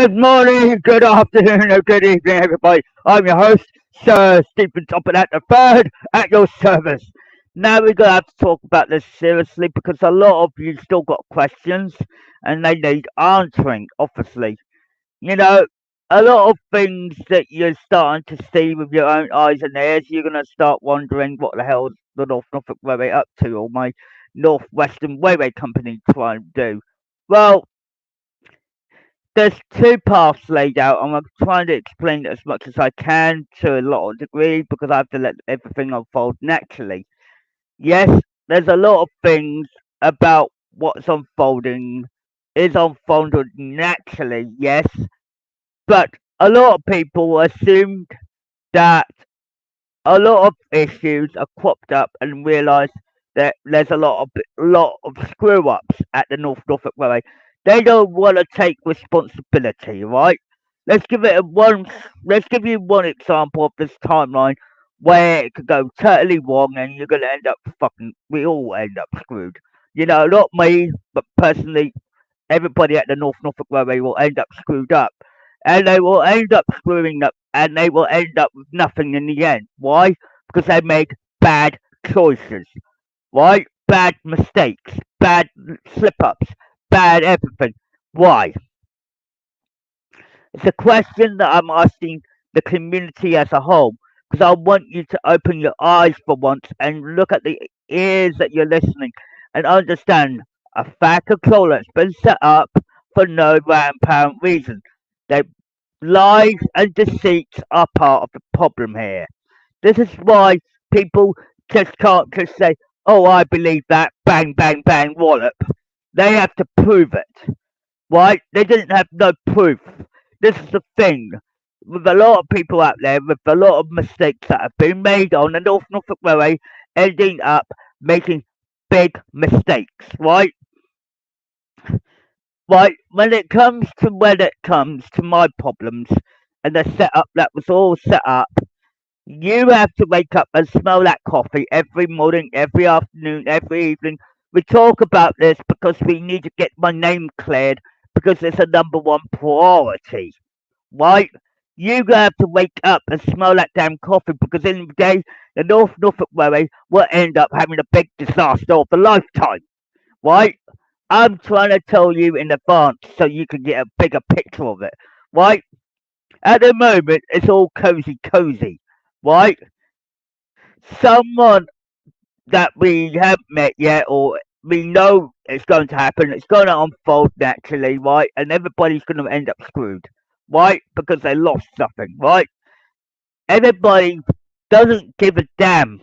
Good morning, good afternoon, or good evening, everybody. I'm your host, Sir Stephen Topham at the third at your service. Now we're gonna have to talk about this seriously because a lot of you still got questions and they need answering. Obviously, you know, a lot of things that you're starting to see with your own eyes and ears. You're gonna start wondering what the hell is the Norfolk Railway up to, or my Northwestern Railway Company trying to do. Well, there's two paths laid out, and I'm trying to explain it as much as I can to a lot of degree because I have to let everything unfold naturally. Yes, there's a lot of things about what's unfolding is unfolding naturally, yes, but a lot of people assumed that a lot of issues are cropped up and realise that there's a lot of screw ups at the North Norfolk Railway. They don't want to take responsibility, right? Let's give it a one. Let's give you one example of this timeline where it could go totally wrong, and you're gonna end up fucking. We all end up screwed. Not me, but personally, everybody at the North Norfolk Railway will end up screwed up. And they will end up screwing up and they will end up with nothing in the end. Why? Because they made bad choices. Right? Bad mistakes, bad slip ups, bad everything. Why? It's a question that I'm asking the community as a whole because I want you to open your eyes for once and look at the ears that you're listening and understand a fat controller has been set up for no apparent reason. They lies and deceits are part of the problem here. This is why people just can't just say, "Oh, I believe that." Bang, bang, bang, wallop. They have to prove it, right? They didn't have no proof. This is the thing with a lot of people out there, with a lot of mistakes that have been made on the North Norfolk Railway, ending up making big mistakes, right? Right, when it comes to my problems and the setup that was all set up, you have to wake up and smell that coffee every morning, every afternoon, every evening. We talk about this because we need to get my name cleared because it's a number one priority, right? You have to wake up and smell that damn coffee because in the day, the North Norfolk Railway will end up having a big disaster of a lifetime, right? I'm trying to tell you in advance so you can get a bigger picture of it, right? At the moment, it's all cozy, cozy, right? Someone that we haven't met yet, or we know it's going to happen, it's going to unfold naturally, right? And everybody's going to end up screwed, right? Because they lost something, right? Everybody doesn't give a damn.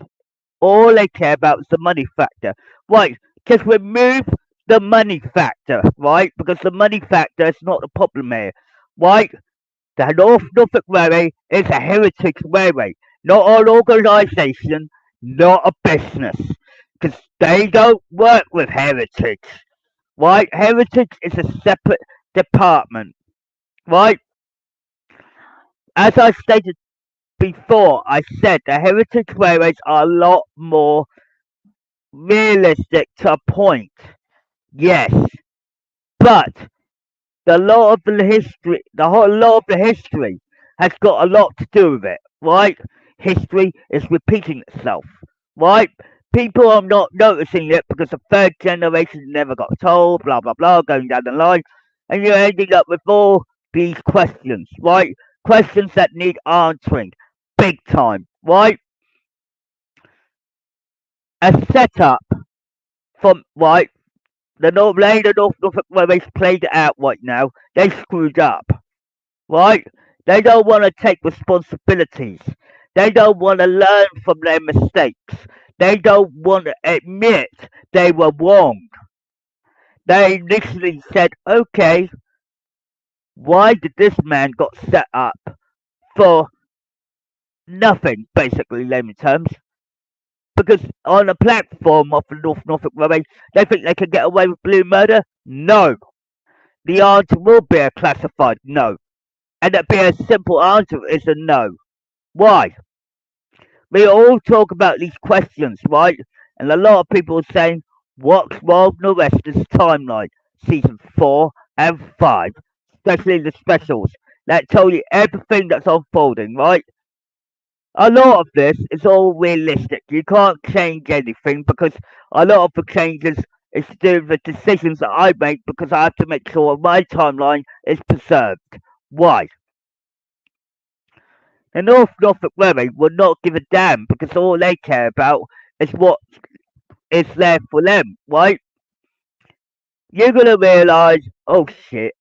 All they care about is the money factor, right? Just remove the money factor, right? Because the money factor is not the problem here, right? The North Norfolk Railway is a heritage railway, not an organisation, not a business. Because they don't work with heritage, right? Heritage is a separate department, right? As I stated before, I said the heritage railways are a lot more realistic to a point, yes, but the whole lot of the history has got a lot to do with it, right? History is repeating itself, right? People are not noticing it because the third generation never got told, blah blah blah, going down the line, and you're ending up with all these questions, right? Questions that need answering, big time, right? A setup from right. The North Norfolk Railways played it out right now. They screwed up, right? They don't want to take responsibilities. They don't want to learn from their mistakes. They don't want to admit they were wrong. They literally said, okay, why did this man got set up for nothing, basically, layman terms? Because on a platform of the North Norfolk Railway, they think they can get away with blue murder? No. The answer will be a classified no. And that'd be a simple answer is a no. Why? We all talk about these questions, right? And a lot of people are saying, what's wrong with the rest of this timeline? Season 4 and 5. especially the specials that tell you everything that's unfolding, right? A lot of this is all realistic. You can't change anything because a lot of the changes is to do with the decisions that I make because I have to make sure my timeline is preserved. Why? The Norfolk Railway will not give a damn because all they care about is what is there for them, right? You're gonna realise, oh shit,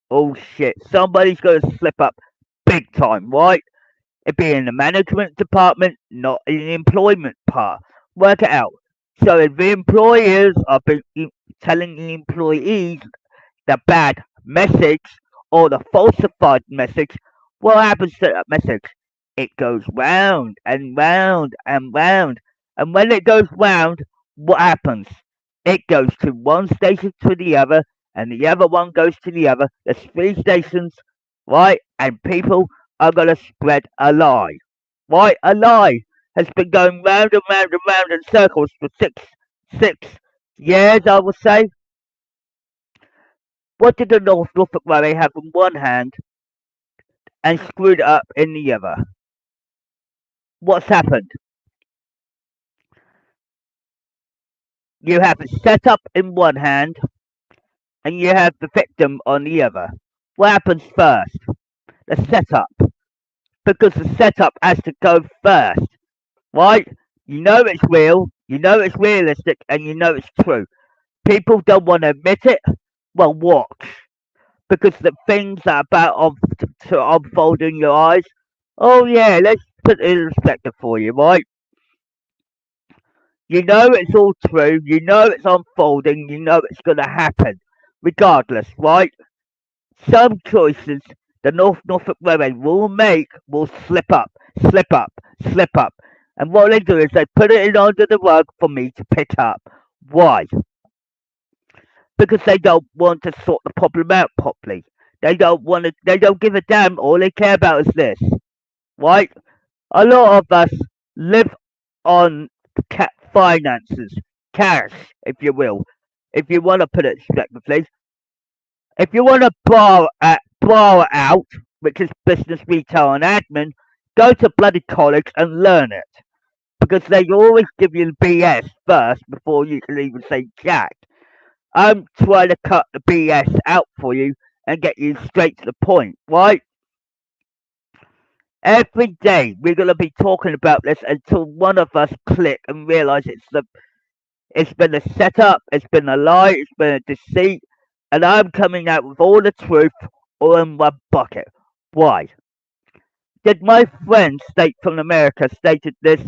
somebody's gonna slip up big time, right? It be in the management department, not in the employment part. Work it out. So if the employers are telling the employees the bad message or the falsified message, what happens to that message? It goes round and round and round. And when it goes round, what happens? It goes to one station to the other, and the other one goes to the other. There's three stations, right? And people are going to spread a lie. Right? A lie has been going round and round and round in circles for six years, I would say. What did the Norfolk Railway have in one hand and screwed it up in the other? What's happened? You have a setup in one hand and you have the victim on the other. What happens first? The setup. Because the setup has to go first, right? You know it's real, you know it's realistic, and you know it's true. People don't want to admit it. Well, watch. Because the things that are about to unfold in your eyes. Oh yeah, let's put it in perspective for you, right? You know it's all true, you know it's unfolding, you know it's gonna happen. Regardless, right? Some choices the Norfolk Railway will make will slip up, slip up. And what they do is they put it in under the rug for me to pick up. Why? Because they don't want to sort the problem out properly. They don't give a damn. All they care about is this, right? A lot of us live on finances, cash, if you will. If you want to put it respectively, if you want to borrow out, which is business, retail, and admin, go to bloody college and learn it. Because they always give you the BS first before you can even say jack. I'm trying to cut the BS out for you and get you straight to the point, right? Every day we're gonna be talking about this until one of us click and realize it's been a setup, it's been a lie, it's been a deceit, and I'm coming out with all the truth all in one bucket. Why? Did my friend state from America stated this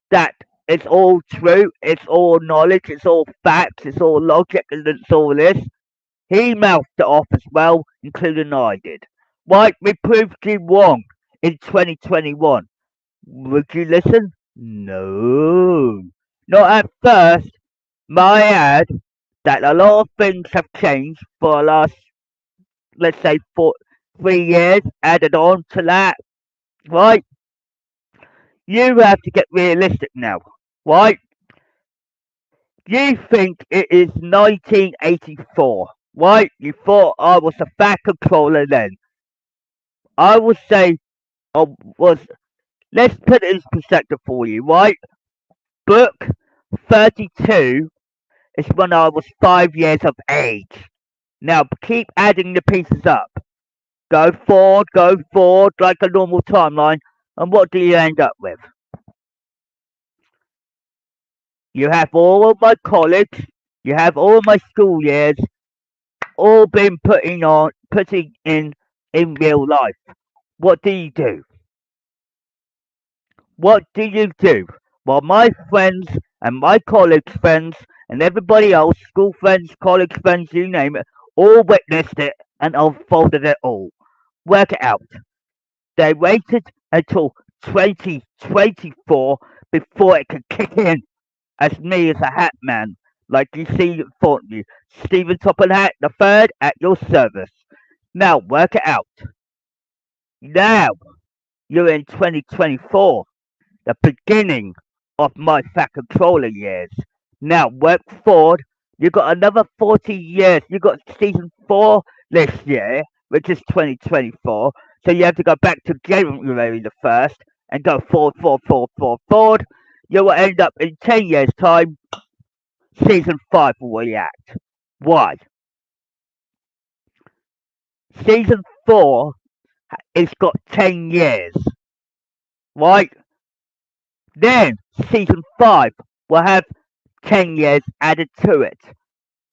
that it's all true, it's all knowledge, it's all facts, it's all logic, and it's all this? He mouthed it off as well, including I did. Right, we proved you wrong in 2021. Would you listen? No. Not at first. My add that a lot of things have changed for the last, let's say, 3 years added on to that, right? You have to get realistic now, right? You think it is 1984, right? You thought I was a fat controller then. I would say I was, let's put it in perspective for you, right? Book 32 is when I was 5 years of age. Now keep adding the pieces up. Go forward like a normal timeline, and what do you end up with? You have all of my college, you have all my school years, all been putting in real life. What do you do? What do you do? Well, my friends and my college friends and everybody else, school friends, college friends, you name it, all witnessed it and unfolded it all. Work it out. They waited until 2024 before it could kick in as me as a hat man, like you see in front of you. Stephen Topham Hat the third at your service. Now work it out. Now you're in 2024, the beginning of my fat controller years. Now work forward. You got another 40 years. You got season 4 this year. which is 2024. So you have to go back to January the 1st and go forward, forward, forward, forward, forward. You will end up in 10 years' time, season 5 will react. Why? Season 4 it's got 10 years, right? Then season 5 will have 10 years added to it.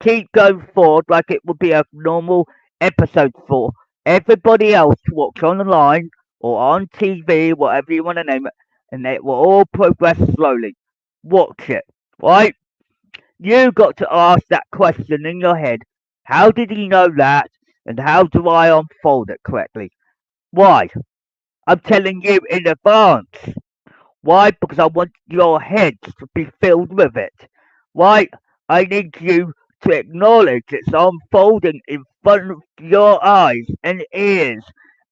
Keep going forward like it would be a normal episode for everybody else to watch online or on TV, whatever you want to name it, and it will all progress slowly. Watch it, right? You got to ask that question in your head. How did he know that? And how do I unfold it correctly? Why? I'm telling you in advance. Why? Because I want your heads to be filled with it. Why? I need you to acknowledge it's unfolding in front of your eyes and ears,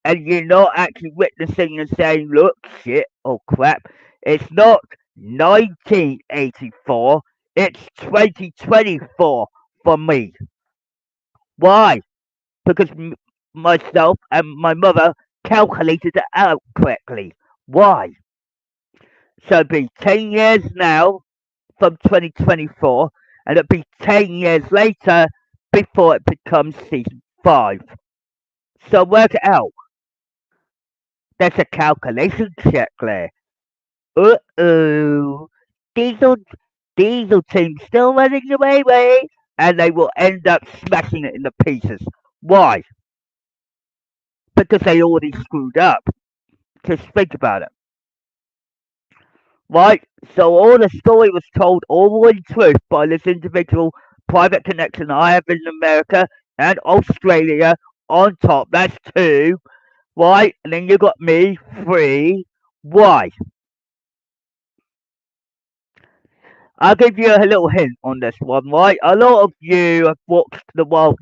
and you're not actually witnessing and saying, look, shit, or crap. It's not 1984, it's 2024 for me. Why? Because myself and my mother calculated it out correctly. Why? So it'd be 10 years now from 2024, and it'd be 10 years later before it becomes season 5. So work it out. There's a calculation check there. Uh-oh. Diesel, Diesel team still running the way, and they will end up smashing it into pieces. Why? Because they already screwed up. Just think about it. Right? So all the story was told all in truth by this individual private connection I have in America and Australia on top. That's 2. Right? And then you got me, 3. Why? I'll give you a little hint on this one, right? A lot of you have watched the Wild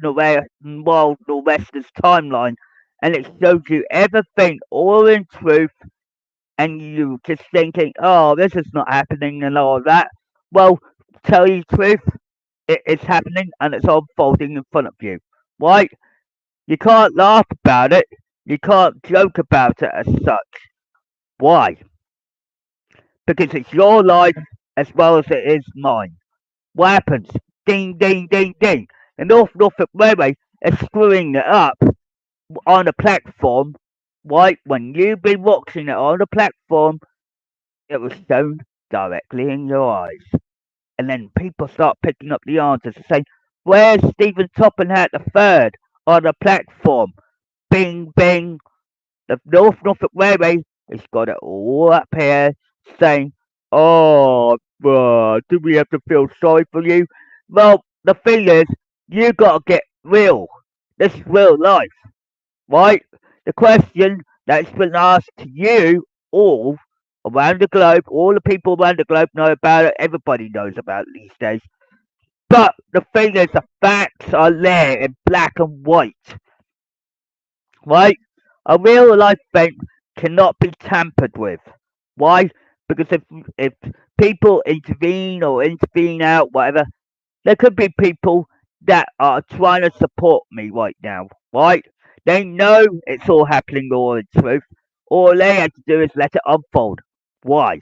Northwestern's timeline, and it shows you everything all in truth, and you just thinking, oh, this is not happening and all that. Well, tell you the truth, it is happening and it's unfolding in front of you, right? You can't laugh about it, you can't joke about it as such. Why? Because it's your life as well as it is mine. What happens? Ding, ding, ding, ding. The Norfolk Railway is screwing it up on the platform, right? When you've been watching it on the platform, it was shown directly in your eyes. And then people start picking up the answers and saying, where's Stephen Topham the third on the platform? Bing, bing. The Norfolk Railway has got it all up here saying, oh, do we have to feel sorry for you? Well, the thing is, you got to get real. This is real life, right? The question that's been asked to you all around the globe, all the people around the globe know about it, everybody knows about it these days. But the thing is, the facts are there in black and white, right? A real life event cannot be tampered with. Why? Because if people intervene out, whatever, there could be people that are trying to support me right now, right? They know it's all happening all in truth. All they have to do is let it unfold. Why?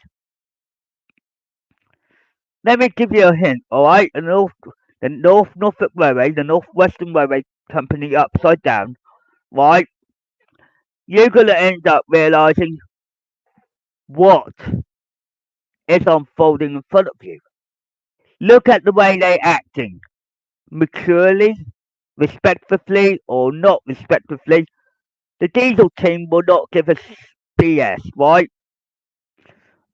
Let me give you a hint, alright? The Norfolk Railway, the Northwestern Railway Company upside down, right? You're gonna end up realizing what is unfolding in front of you. Look at the way they're acting. Maturely, respectfully, or not respectfully. The diesel team will not give us BS, right?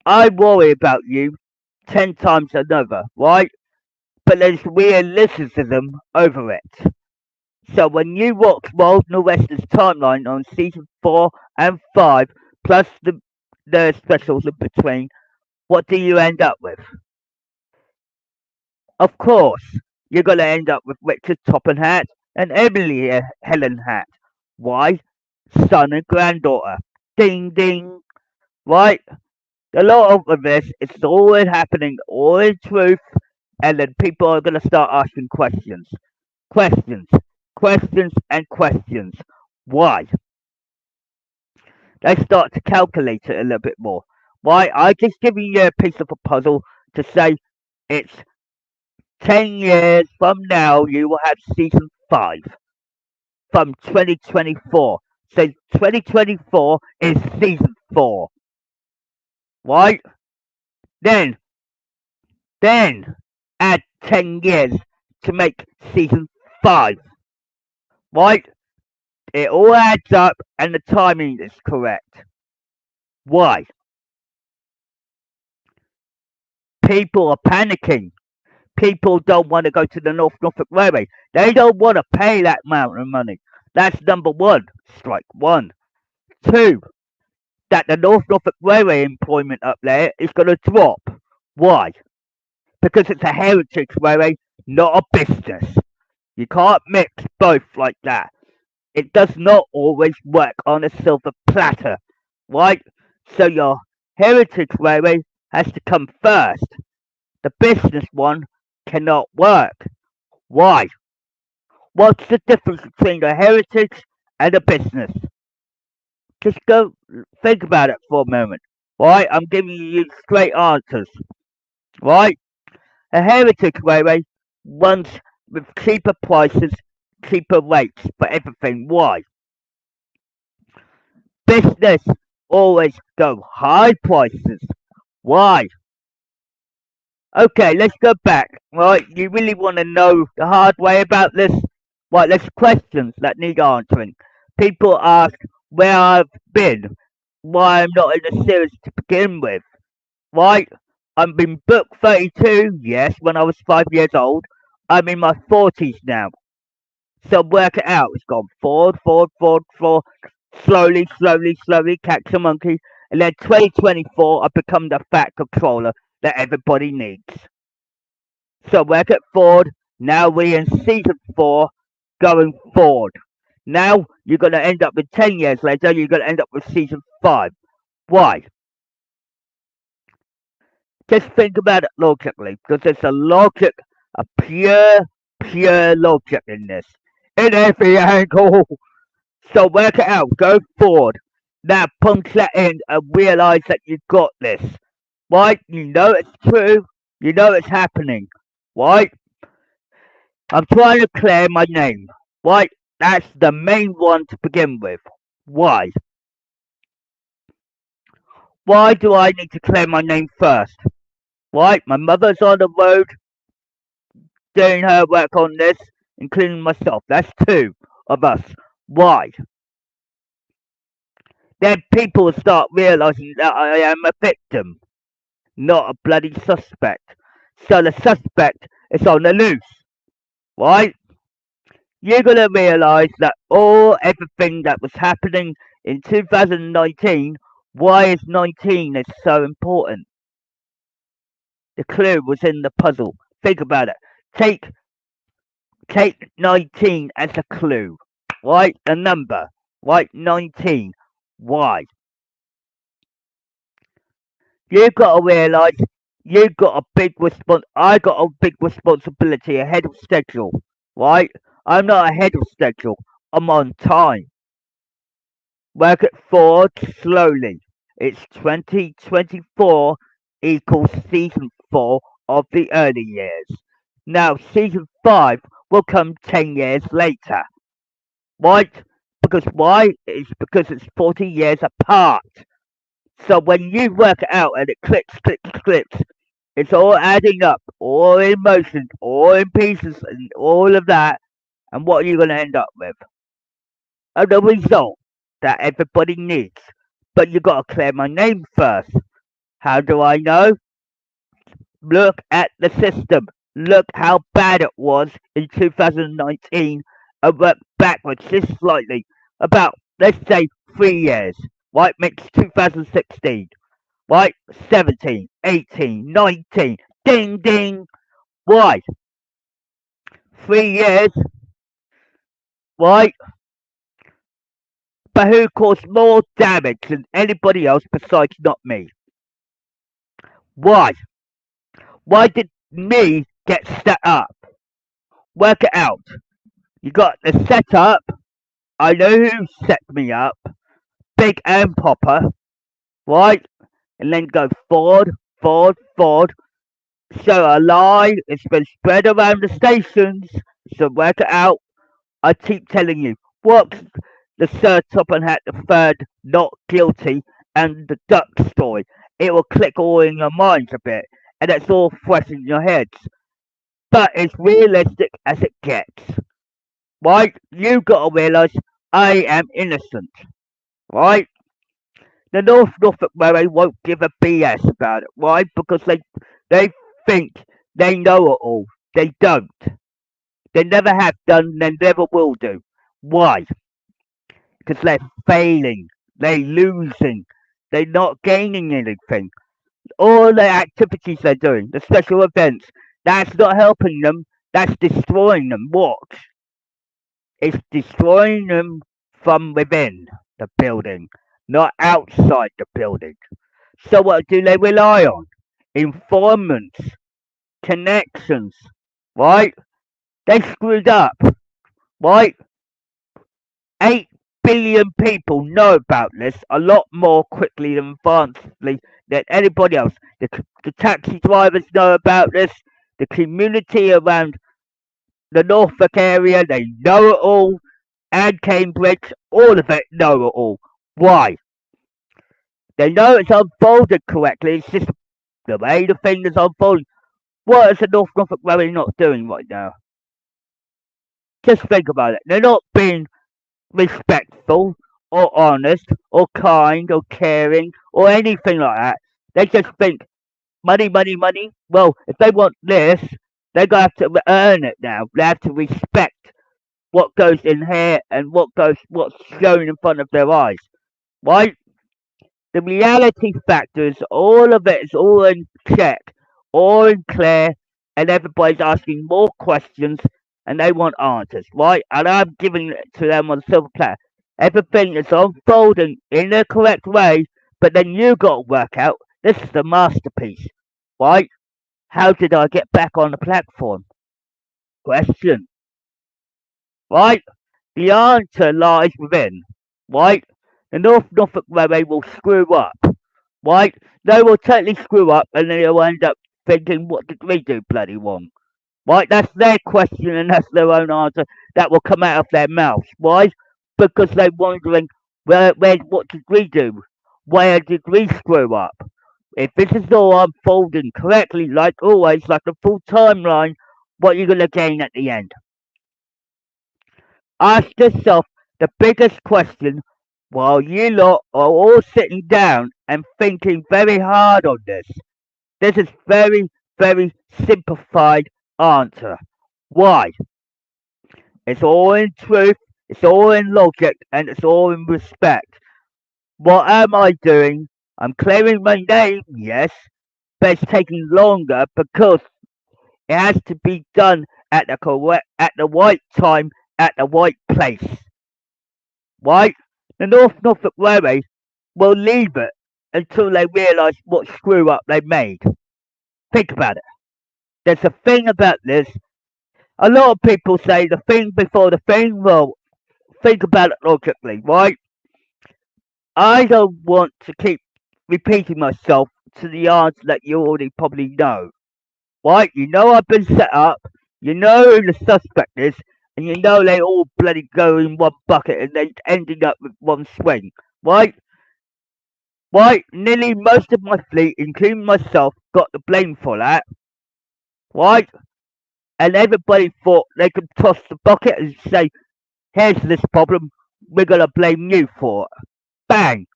I worry about you 10 times another, right? But there's realism over it. So when you watch Wild Northwestern's timeline on season 4 and 5, plus the specials in between, what do you end up with? Of course, you're going to end up with Richard Topham Hatt and Emily Helen Hatt. Why? Son and granddaughter. Ding ding. Right? A lot of this, it's all happening, all in truth, and then people are going to start asking questions. Questions. Questions and questions. Why? Let's start to calculate it a little bit more. Why? I just giving you a piece of a puzzle to say it's 10 years from now you will have season 5 from 2024. So 2024 is season 4. Right? Then, then add 10 years to make season 5. Right? It all adds up and the timing is correct. Why? People are panicking. People don't want to go to the North Norfolk Railway. They don't want to pay that amount of money. That's number one. Strike one. Two, that the North Norfolk Railway employment up there is going to drop. Why? Because it's a heritage railway, not a business. You can't mix both like that. It does not always work on a silver platter, right? So your heritage railway has to come first. The business one cannot work. Why? What's the difference between a heritage and a business? Just go think about it for a moment. Right? I'm giving you straight answers. Right? A heritage railway runs with cheaper prices, cheaper rates for everything. Why? Business always go high prices. Why? Okay, let's go back. Right? You really want to know the hard way about this? Right, there's questions that need answering. People ask where I've been, why I'm not in the series to begin with. Right? I've been book 32, yes, when I was 5 years old. I'm in my 40s now. So work it out. It's gone forward, forward, forward, forward, slowly, slowly, slowly, catch a monkey. And then 2024, I've become the fat controller that everybody needs. So work it forward. Now we're in season 4, going forward. Now you're going to end up with 10 years later, you're going to end up with season 5. Why? Just think about it logically, because there's a logic, a pure logic in this. In every angle. So work it out, go forward. Now punch that in and realize that you got this. Right? You know it's true. You know it's happening. Right? I'm trying to clear my name. Right? That's the main one to begin with. Why? Why do I need to clear my name first? Right? My mother's on the road doing her work on this, including myself. That's 2 of us. Why? Then people will start realizing that I am a victim, not a bloody suspect. So the suspect is on the loose, right? You're gonna realize that everything that was happening in 2019, why is 19 is so important? The clue was in the puzzle. Think about it. Take 19 as a clue, right? The number, right? 19. Why? You've got to realize you've got a I got a big responsibility ahead of schedule, right? I'm not ahead of schedule. I'm on time. Work it forward slowly. It's 2024 equals season 4 of the early years. Now season 5 will come 10 years later, right? Because why? It's because it's 40 years apart. So when you work it out and it clicks, clicks, clicks, it's all adding up, all in motion, all in pieces, and all of that. And what are you going to end up with? And the result that everybody needs. But you got to clear my name first. How do I know? Look at the system. Look how bad it was in 2019 and work backwards just slightly. About, let's say, 3 years. Right? Makes 2016. Right? 17, 18, 19. Ding, ding. Why? 3 years. Right? But who caused more damage than anybody else besides not me? Why? Why did me get set up? Work it out. You got the setup. I know who set me up, Big and Popper, right? And then go forward, forward, forward. So a lie has been spread around the stations. So work it out. I keep telling you, what's the Sir Topham Hatt the Third not guilty and the duck story? It will click all in your minds a bit, and it's all fresh in your heads. But it's realistic as it gets, right? You gotta realise I am innocent, right? The North Norfolk Railway won't give a BS about it, right? Because they think they know it all. They don't. They never have done, they never will do. Why? Because they're failing, they're losing, they're not gaining anything. All the activities they're doing, the special events, that's not helping them, that's destroying them. Watch. It's destroying them from within the building, not outside the building. So what do they rely on? Informants, connections, right? They screwed up, right? 8 billion people know about this a lot more quickly and advancedly than anybody else. The taxi drivers know about this. The community around the Norfolk area, they know it all. And Cambridge, all of it know it all. Why? They know it's unfolded correctly. It's just the way the thing is unfolding. What is the North Norfolk Railway not doing right now? Just think about it. They're not being respectful or honest or kind or caring or anything like that. They just think money, money, money. Well, if they want this, they're gonna have to earn it now. They have to respect what goes in here and what's shown in front of their eyes. Right? The reality factors, all of it is all in check, all in clear, and everybody's asking more questions and they want answers, right? And I'm giving it to them on a silver platter. Everything is unfolding in the correct way, but then you got to work out this is the masterpiece, right? How did I get back on the platform? Question, right? The answer lies within, right? The North Norfolk Railway will screw up, right? They will totally screw up and then they'll end up thinking, what did we do bloody wrong? Right? That's their question and that's their own answer that will come out of their mouths. Why? Because they're wondering, what did we do? Where did we screw up? If this is all unfolding correctly, like always, like a full timeline, what are you going to gain at the end? Ask yourself the biggest question while you lot are all sitting down and thinking very hard on this. This is very, very simplified answer. Why? It's all in truth, it's all in logic, and it's all in respect. What am I doing? I'm clearing my name, yes, but it's taking longer because it has to be done at the right time, at the right place. Right? The North Norfolk Railway will leave it until they realise what screw up they made. Think about it. There's a thing about this. A lot of people say the thing before the thing. Well, think about it logically, right? I don't want to keep repeating myself to the answer that you already probably know, right? You know I've been set up, you know who the suspect is, and you know they all bloody go in one bucket and they ending up with one swing, right? Right? Nearly most of my fleet, including myself, got the blame for that, right? And everybody thought they could toss the bucket and say, here's this problem, we're gonna blame you for it. Bang!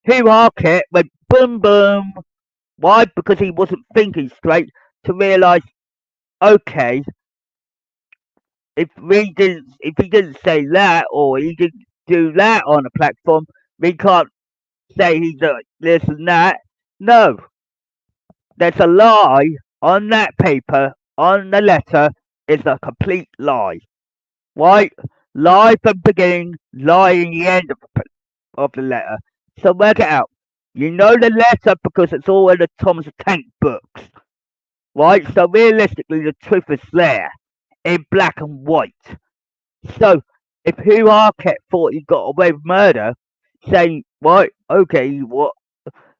Hoo-ha kit went boom boom. Why? Because he wasn't thinking straight to realise, okay, if he didn't say that or he didn't do that on a platform, we can't say he's doing this and that. No, there's a lie on that paper, on the letter, is a complete lie. Right? Lie from the beginning, lie in the end of the letter. So work it out. You know the letter because it's all in the Thomas the Tank books. Right? So realistically, the truth is there in black and white. So if Hugh Arquette thought he got away with murder, saying, right, okay, what?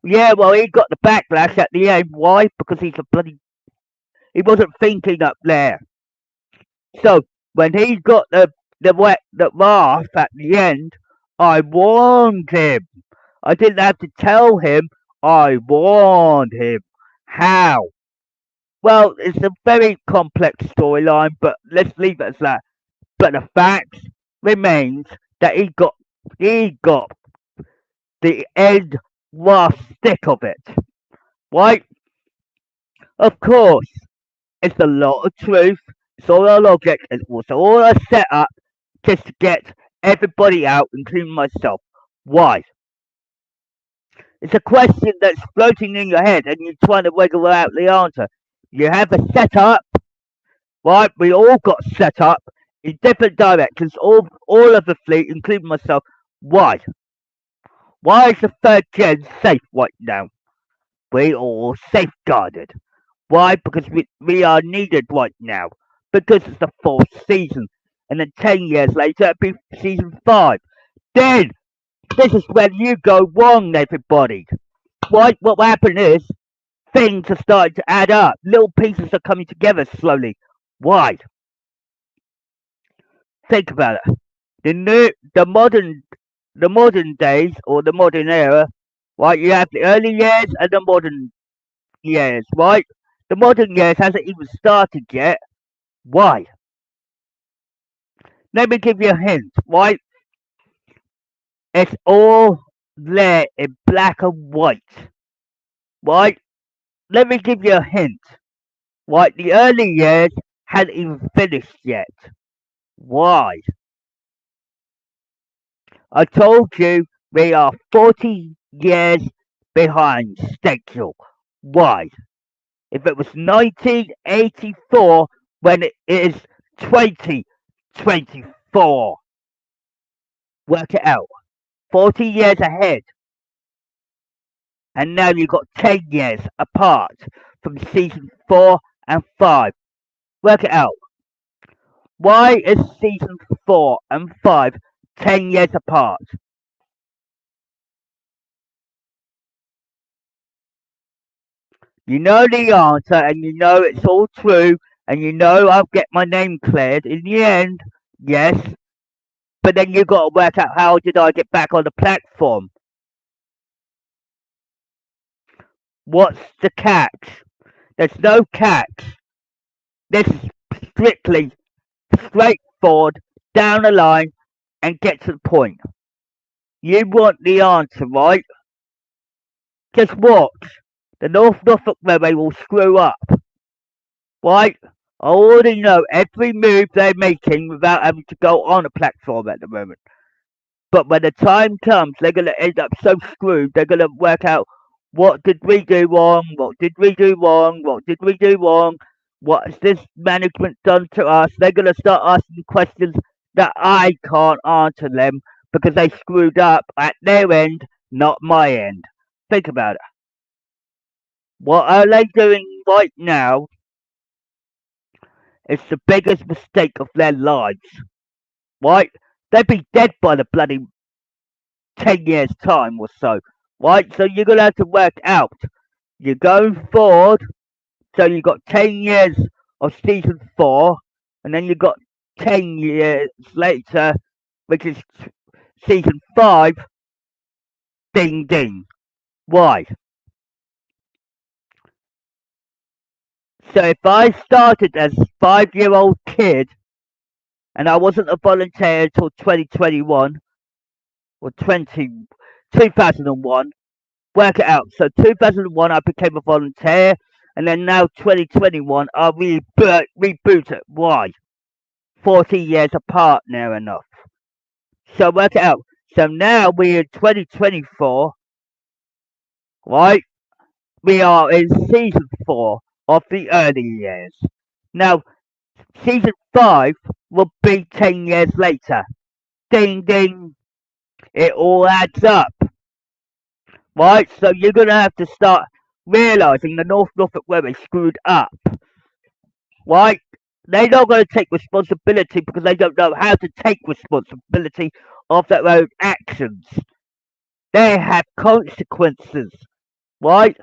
Yeah, well, he got the backlash at the end. Why? Because he wasn't thinking up there. So when he got the wrath at the end, I warned him. I didn't have to tell him. I warned him. How? Well, it's a very complex storyline, but let's leave it as that. But the fact remains that he got the end last stick of it. Right? Of course, it's a lot of truth. It's all a logic. It's also all a setup just to get everybody out, including myself. Why? It's a question that's floating in your head and you're trying to wiggle out the answer. You have a setup, right? We all got set up in different directions, all of the fleet, including myself. Why? Why is the third gen safe right now? We all safeguarded. Why? Because we are needed right now. Because it's the fourth season. And then 10 years later, it'll be season 5. Then, this is when you go wrong, everybody. Right? What will happen is, things are starting to add up. Little pieces are coming together slowly. Why? Think about it. The modern days, or the modern era, right? You have the early years and the modern years, right? The modern years hasn't even started yet. Why? Let me give you a hint, right? It's all there in black and white, right? Let me give you a hint, right? The early years hadn't even finished yet. Why? I told you we are 40 years behind schedule. Why? If it was 1984, when it is 2024. Work it out. 40 years ahead. And now you've got 10 years apart from season 4 and 5. Work it out. Why is season 4 and 5 10 years apart? You know the answer, and you know it's all true, and you know I'll get my name cleared in the end. Yes, but then you got to work out how did I get back on the platform. What's the catch? There's no catch. This is strictly straightforward, down the line, and get to the point. You want the answer, right? Just watch. The North Norfolk Railway will screw up, right? I already know every move they're making without having to go on a platform at the moment. But when the time comes, they're going to end up so screwed, they're going to work out what did we do wrong? What did we do wrong? What did we do wrong? What has this management done to us? They're going to start asking questions that I can't answer them because they screwed up at their end, not my end. Think about it. What are they doing right now is the biggest mistake of their lives, right? They'd be dead by the bloody 10 years' time or so, right? So you're going to have to work out. You're going forward, so you've got 10 years of season 4, and then you've got 10 years later, which is season 5. Ding ding. Why? So if I started as a 5-year-old kid and I wasn't a volunteer until 2021 or 2001, work it out. So 2001 I became a volunteer, and then now 2021 I reboot it. Why? 40 years apart, near enough. So work it out. So now we're in 2024, right? We are in season 4 of the early years. Now, season 5 will be 10 years later. Ding ding. It all adds up. Right? So you're going to have to start realizing the North Norfolk Railway screwed up. Right? they're not going to take responsibility because they don't know how to take responsibility of their own actions. They have consequences, right?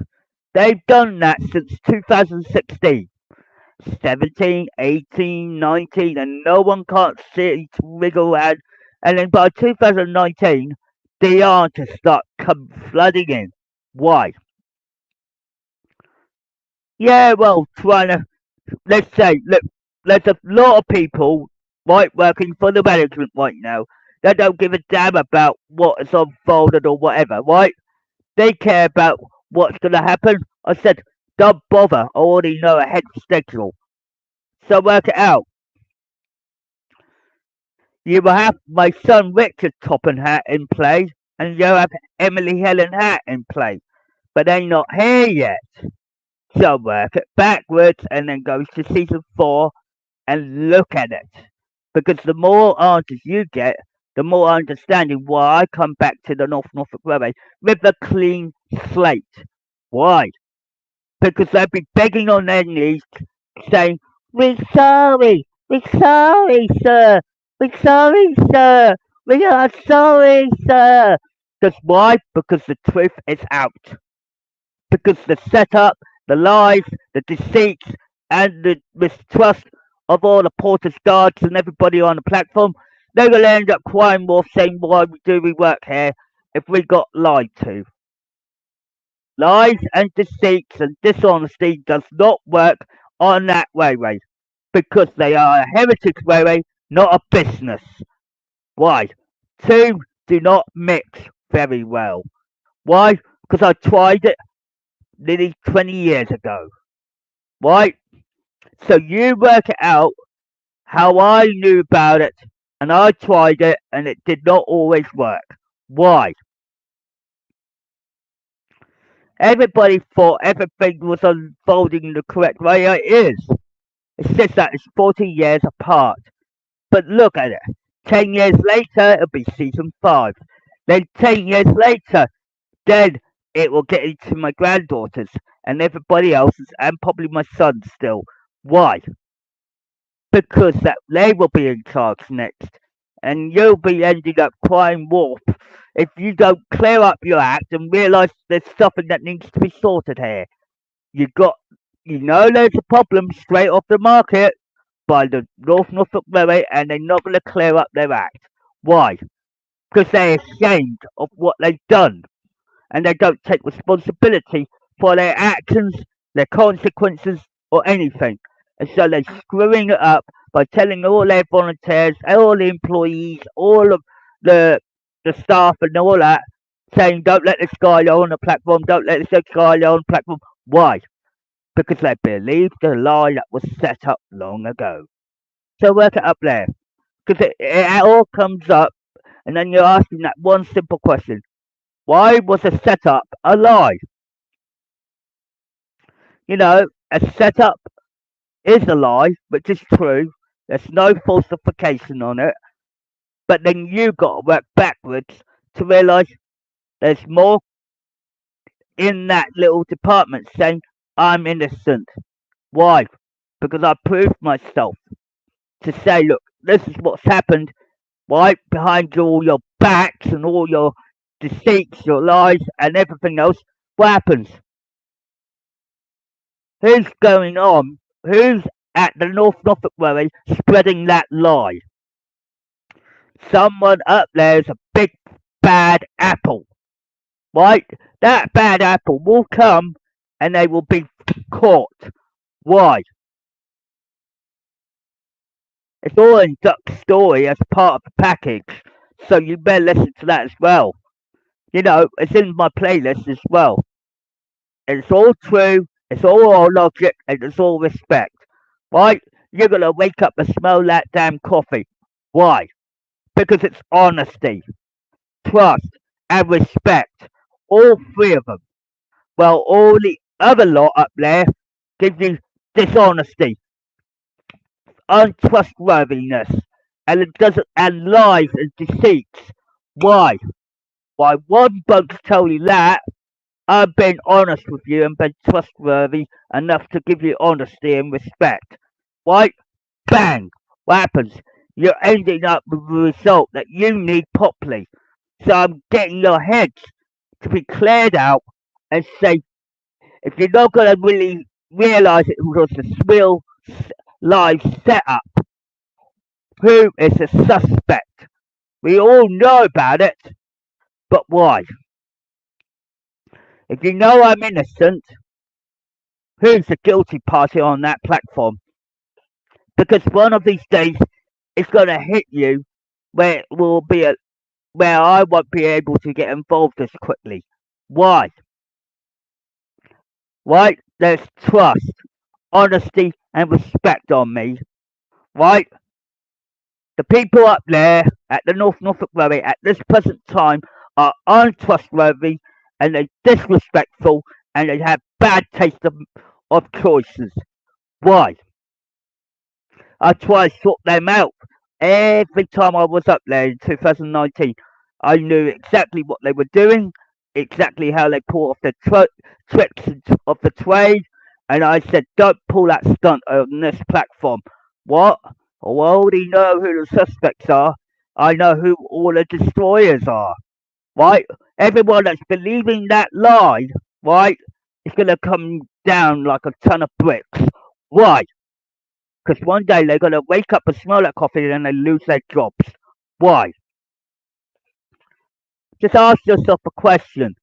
They've done that since 2016. 17, 18, 19, and no one can't see to wriggle around. And then by 2019, the answers start come flooding in. Why? Yeah, well, trying to, let's say, look, there's a lot of people, right, working for the management right now that don't give a damn about what is unfolded or whatever, right? They care about what's going to happen. I said, don't bother. I already know ahead of schedule. So work it out. You will have my son Richard Topham Hatt in play, and you'll have Emily Helen Hatt in play. But they're not here yet. So work it backwards and then go to season 4 and look at it. Because the more answers you get, the more understanding why I come back to the North Norfolk Railway with a clean slate. Why? Because they'd be begging on their knees, saying, we're sorry, sir, we're sorry, sir, we are sorry, sir. Because why? Because the truth is out. Because the setup, the lies, the deceits, and the mistrust of all the porters, guards, and everybody on the platform, they will end up crying wolf saying, why do we work here if we got lied to? Lies and deceits and dishonesty does not work on that railway because they are a heritage railway, not a business. Why? Two do not mix very well. Why? Because I tried it nearly 20 years ago. Right? So you work it out how I knew about it and I tried it and it did not always work. Why? Everybody thought everything was unfolding the correct way it is. It says that it's 40 years apart. But look at it. 10 years later, it'll be season 5. Then 10 years later, then it will get into my granddaughters and everybody else's and probably my son still. Why? Because that they will be in charge next. And you'll be ending up crying wolf if you don't clear up your act and realise there's something that needs to be sorted here. You got, there's a problem straight off the market by the North Norfolk Railway, and they're not going to clear up their act. Why? Because they're ashamed of what they've done, and they don't take responsibility for their actions, their consequences, or anything. And so they're screwing it up by telling all their volunteers, all the employees, all of the the staff and all that, saying don't let this guy on the platform, don't let this guy on the platform. Why? Because they believe the lie that was set up long ago. So work it up there. Because it all comes up, and then you're asking that one simple question. Why was a setup a lie? A setup is a lie, which is true. There's no falsification on it. But then you got to work backwards to realise there's more in that little department saying, I'm innocent. Why? Because I proved myself to say, look, this is what's happened right behind all your backs and all your deceits, your lies, and everything else. What happens? Who's going on? Who's at the North Norfolk Railway spreading that lie? Someone up there is a big bad apple, right? That bad apple will come and they will be caught. Why? It's all in Duck's story as part of the package, so you better listen to that as well. It's in my playlist as well. It's all true, it's all logic, and it's all respect. Right? You're gonna wake up and smell that damn coffee. Why? Because it's honesty, trust, and respect. All three of them. Well, all the other lot up there give you dishonesty, untrustworthiness, and it doesn't and lies and deceits. Why? Why one bug's tell you that I've been honest with you and been trustworthy enough to give you honesty and respect. Right? bang! What happens? You're ending up with a result that you need properly. So I'm getting your heads to be cleared out and say, if you're not going to really realise it was a real live setup, who is the suspect? We all know about it, but why? If you know I'm innocent, who's the guilty party on that platform? Because one of these days it's going to hit you where it will be where I won't be able to get involved as quickly. Why? Right? There's trust, honesty, and respect on me. Right? The people up there at the North Norfolk Railway at this present time are untrustworthy and they're disrespectful and they have bad taste of choices. Why? I try to sort them out. Every time I was up there in 2019, I knew exactly what they were doing, exactly how they pull off their tricks of the trade, and I said, don't pull that stunt on this platform. What? Oh, I already know who the suspects are. I know who all the destroyers are, right? Everyone that's believing that lie, right, is going to come down like a ton of bricks. Why? Because one day they're going to wake up and smell that coffee and they lose their jobs. Why? Just ask yourself a question.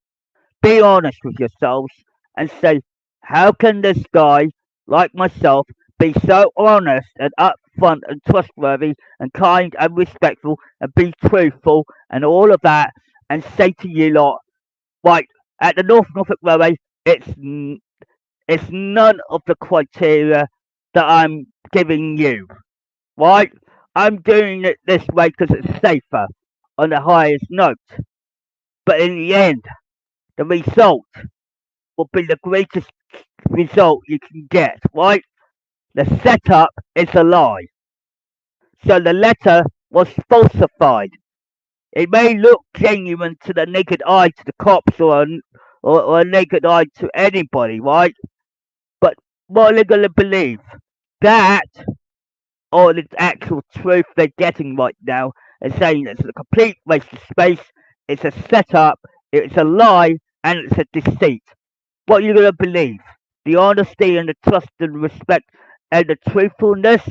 Be honest with yourselves and say, how can this guy, like myself, be so honest and upfront and trustworthy and kind and respectful and be truthful and all of that and say to you lot, right, at the North Norfolk Railway, it's none of the criteria that I'm giving you. Right? I'm doing it this way because it's safer on the highest note. But in the end, the result will be the greatest result you can get, right? The setup is a lie. So the letter was falsified. It may look genuine to the naked eye to the cops or a naked eye to anybody, right? But what are they going to believe? That or the actual truth they're getting right now and saying it's a complete waste of space, it's a setup, it's a lie, and it's a deceit. What are you going to believe? The honesty and the trust and respect and the truthfulness?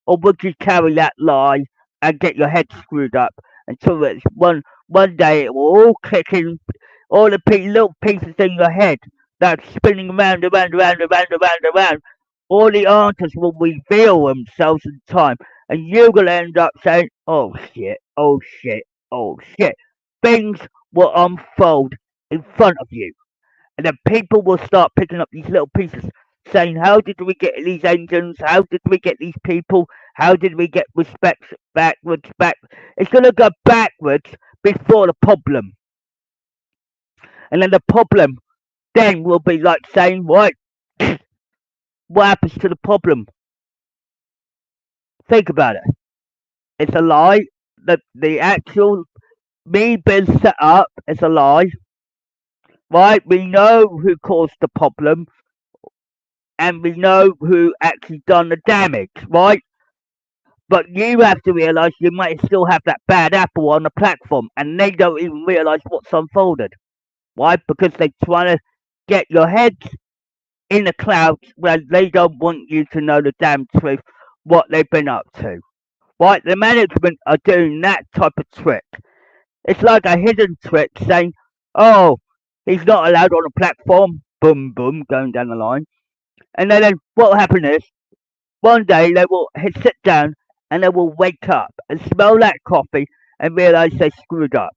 Or would you carry that lie and get your head screwed up until it's one day it will all click in, all the little pieces in your head that's spinning around, around, around, around, around, around, all the answers will reveal themselves in time, and you're going to end up saying, oh shit, oh shit, oh shit. Things will unfold in front of you, and then people will start picking up these little pieces, saying, how did we get these engines? How did we get these people? How did we get respect backwards, back? It's going to go backwards before the problem. And then the problem then will be like saying, right, what happens to the problem? Think about it. It's a lie. The actual me being set up is a lie. Right? We know who caused the problem and we know who actually done the damage, right? But you have to realise you might still have that bad apple on the platform and they don't even realise what's unfolded. Why? Because they're trying to get your head in the clouds where they don't want you to know the damn truth, what they've been up to. Right? The management are doing that type of trick. It's like a hidden trick saying, oh, he's not allowed on a platform. Boom, boom, going down the line. And then what will happen is, one day they will sit down and they will wake up and smell that coffee and realise they screwed up.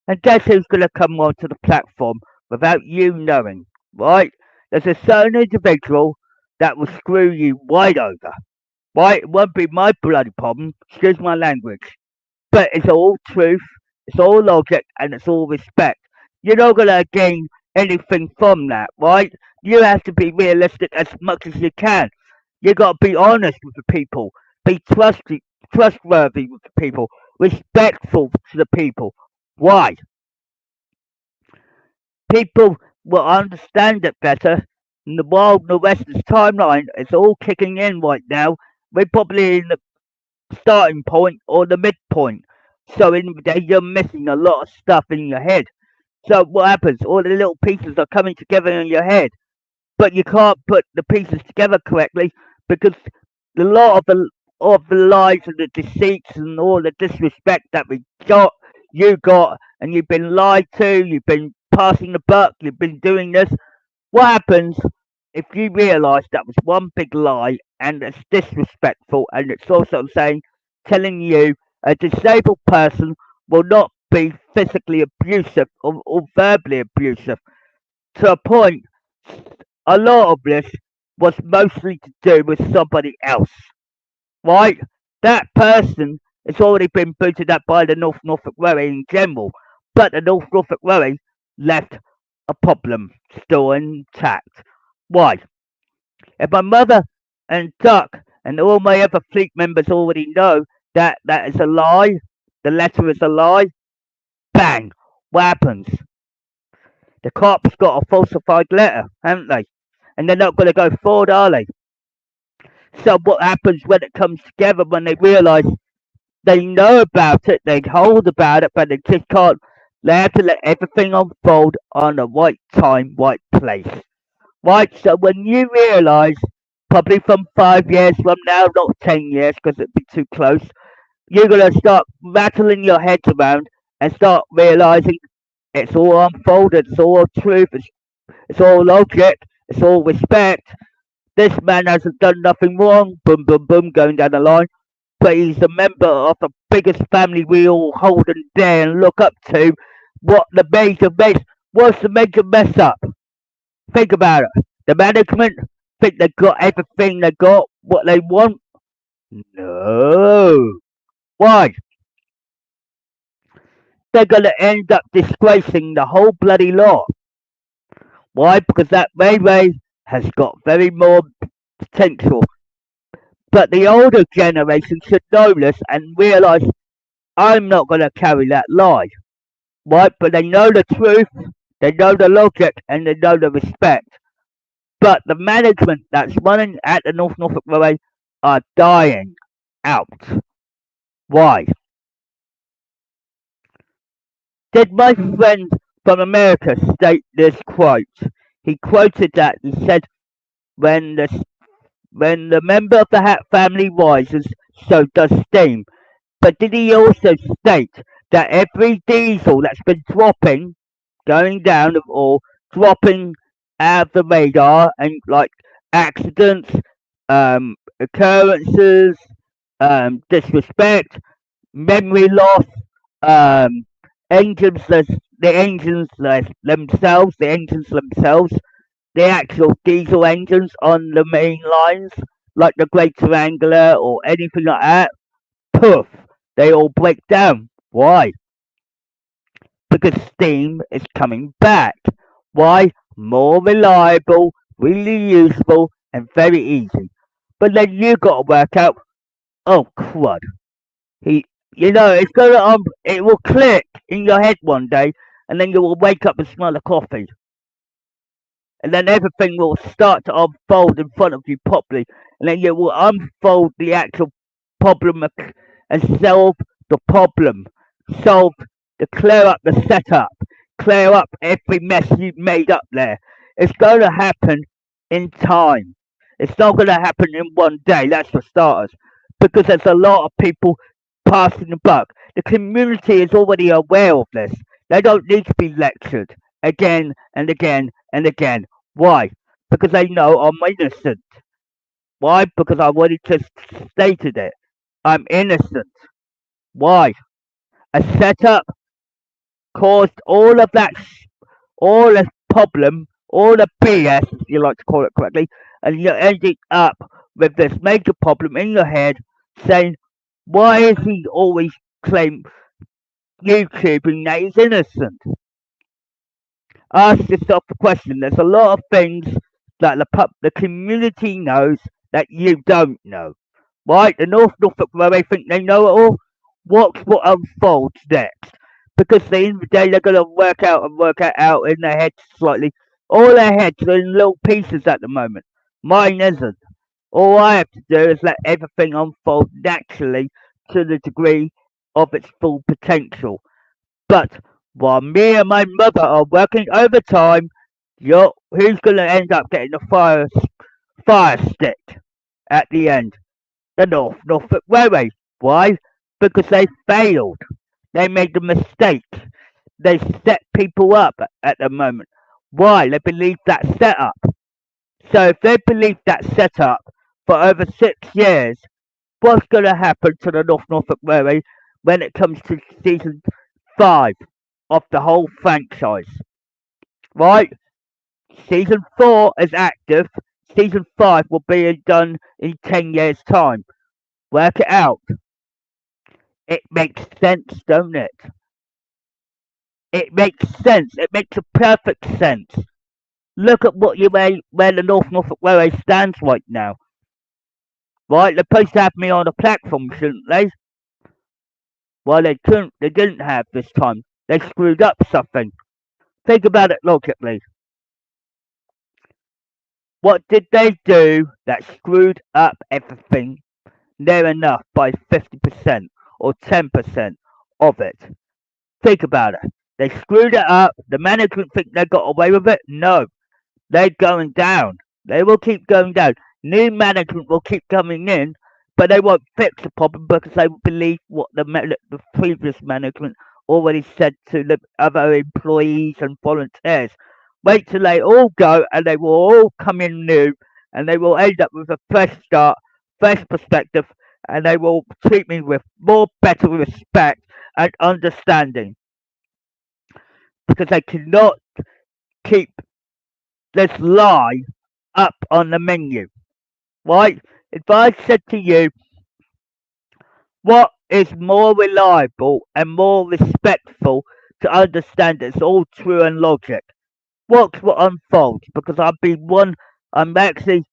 And guess who's going to come onto the platform without you knowing, right? There's a certain individual that will screw you wide over, right? It won't be my bloody problem, excuse my language. But it's all truth, it's all logic, and it's all respect. You're not going to gain anything from that, right? You have to be realistic as much as you can. You got to be honest with the people, be trustworthy with the people, respectful to the people. Why? People will understand it better. And the Wild and the West's timeline is all kicking in right now. we're probably in the starting point or the midpoint. So in there, you're missing a lot of stuff in your head. So what happens? All the little pieces are coming together in your head, but you can't put the pieces together correctly because a lot of the lies and the deceits and all the disrespect that you got, and you've been lied to, you've been passing the buck, you've been doing this. What happens if you realise that was one big lie and it's disrespectful, and it's also telling you a disabled person will not be physically abusive or verbally abusive to a point? A lot of this was mostly to do with somebody else, right? That person has already been booted up by the North Norfolk Railway in general, but the North Norfolk Railway left a problem still intact. Why? If my mother and Duck and all my other fleet members already know that that is a lie, the letter is a lie, bang, what happens? The cops got a falsified letter, haven't they? And they're not going to go forward, are they? So what happens when it comes together, when they realise they know about it, they hold about it, but they just can't. They have to let everything unfold on the right time, right place. Right, so when you realise, probably from 5 years from now, not 10 years because it'd be too close, you're going to start rattling your heads around and start realising it's all unfolded, it's all truth, it's all logic, it's all respect. This man hasn't done nothing wrong, boom, boom, boom, going down the line, but he's a member of the biggest family we all hold and dare and look up to. What the major mess? What's the major mess up? Think about it. The management think they got everything they got, what they want. No. Why? They're gonna end up disgracing the whole bloody lot. Why? Because that railway has got very more potential. But the older generation should know this and realise I'm not gonna carry that lie. Right? But they know the truth, they know the logic, and they know the respect. But the management that's running at the North Norfolk Railway are dying out. Why? Did my friend from America state this quote? He quoted that he said, "When the member of the Hatt family rises, so does steam." But did he also state that every diesel that's been going down or dropping out of the radar, and like accidents, occurrences, disrespect, memory loss, um, engines, the engines themselves, the actual diesel engines on the main lines, like the Greater Anglia or anything like that, poof, they all break down. Why? Because steam is coming back. Why? More reliable, really useful, and very easy. But then you got to work out, oh crud, he, it's gonna it will click in your head one day, and then you will wake up and smell the coffee, and then everything will start to unfold in front of you properly, and then you will unfold the actual problem and solve the problem, solve to clear up the setup, clear up every mess you've made up there. It's going to happen in time. It's not going to happen in one day, that's for starters, because there's a lot of people passing the buck. The community is already aware of this. They don't need to be lectured again and again and again. Why? Because they know I'm innocent. Why? Because I already just stated it. I'm innocent. Why? A setup caused all the problem, all the BS, if you like to call it correctly, and you're ending up with this major problem in your head saying, why is he always claim YouTubing that he's innocent? Ask yourself the question. There's a lot of things that the community knows that you don't know. Right? The North Norfolk Railway think they know it all. Watch what unfolds next. Because at the end of the day, they're going to work it out in their heads slightly. All their heads are in little pieces at the moment. Mine isn't. All I have to do is let everything unfold naturally to the degree of its full potential. But while me and my mother are working overtime, who's going to end up getting the fire stick at the end? The Norfolk Railway. Why? Because they failed. They made a mistake. They set people up at the moment. Why? They believe that setup. So if they believe that setup for over 6 years, what's going to happen to the Norfolk Railway when it comes to season 5 of the whole franchise? Right? Season 4 is active. Season 5 will be done in 10 years' time. Work it out. It makes sense, don't it? It makes sense. It makes a perfect sense. Look at where the Norfolk Railway stands right now. Right? They're supposed to have me on a platform, shouldn't they? Well, they couldn't. They didn't have this time. They screwed up something. Think about it logically. What did they do that screwed up everything near enough by 50% or 10% of it? Think about it. They screwed it up. The management think they got away with it? No. They're going down. They will keep going down. New management will keep coming in, but they won't fix the problem because they believe what the previous management already said to the other employees and volunteers. Wait till they all go and they will all come in new and they will end up with a fresh start, fresh perspective, and they will treat me with more better respect and understanding because they cannot keep this lie up on the menu, right? If I said to you, what is more reliable and more respectful to understand it's all true and logic? Watch what unfolds because I'm actually,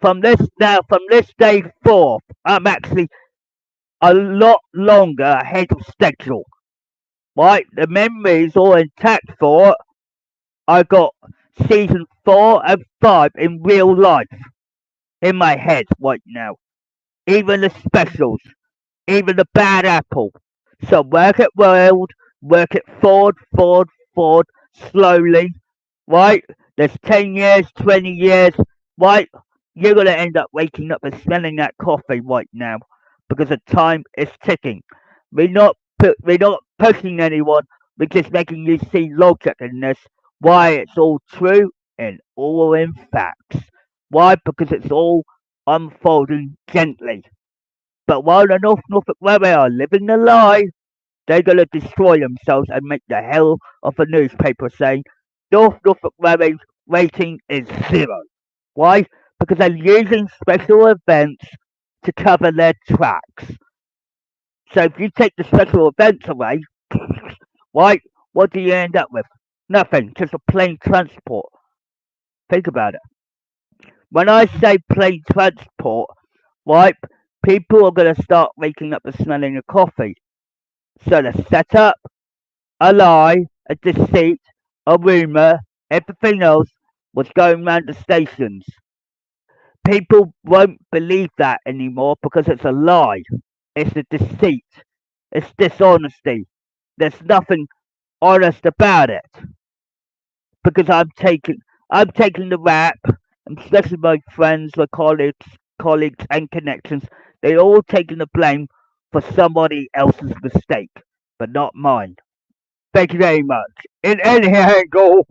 from this day forth, I'm actually a lot longer ahead of schedule, right? The memory is all intact for it. I got season 4 and 5 in real life in my head right now. Even the specials, even the bad apple. So work it world, work it forward, slowly, right? There's 10 years, 20 years, right? You're going to end up waking up and smelling that coffee right now because the time is ticking. We're not pushing anyone, we're just making you see logic in this, why it's all true and all in facts. Why? Because it's all unfolding gently. But while the Norfolk Railway are living the lie, they're going to destroy themselves and make the hell of a newspaper saying Norfolk Railway's rating is 0. Why? Because they're using special events to cover their tracks. So if you take the special events away, right, what do you end up with? Nothing, just a plain transport. Think about it. When I say plain transport, right, people are going to start waking up and smelling the coffee. So the setup, a lie, a deceit, a rumour, everything else was going round the stations. People won't believe that anymore because it's a lie. It's a deceit. It's dishonesty. There's nothing honest about it because I'm taking the rap, and especially my friends, my colleagues and connections. They're all taking the blame for somebody else's mistake, but not mine. Thank you very much. In any angle.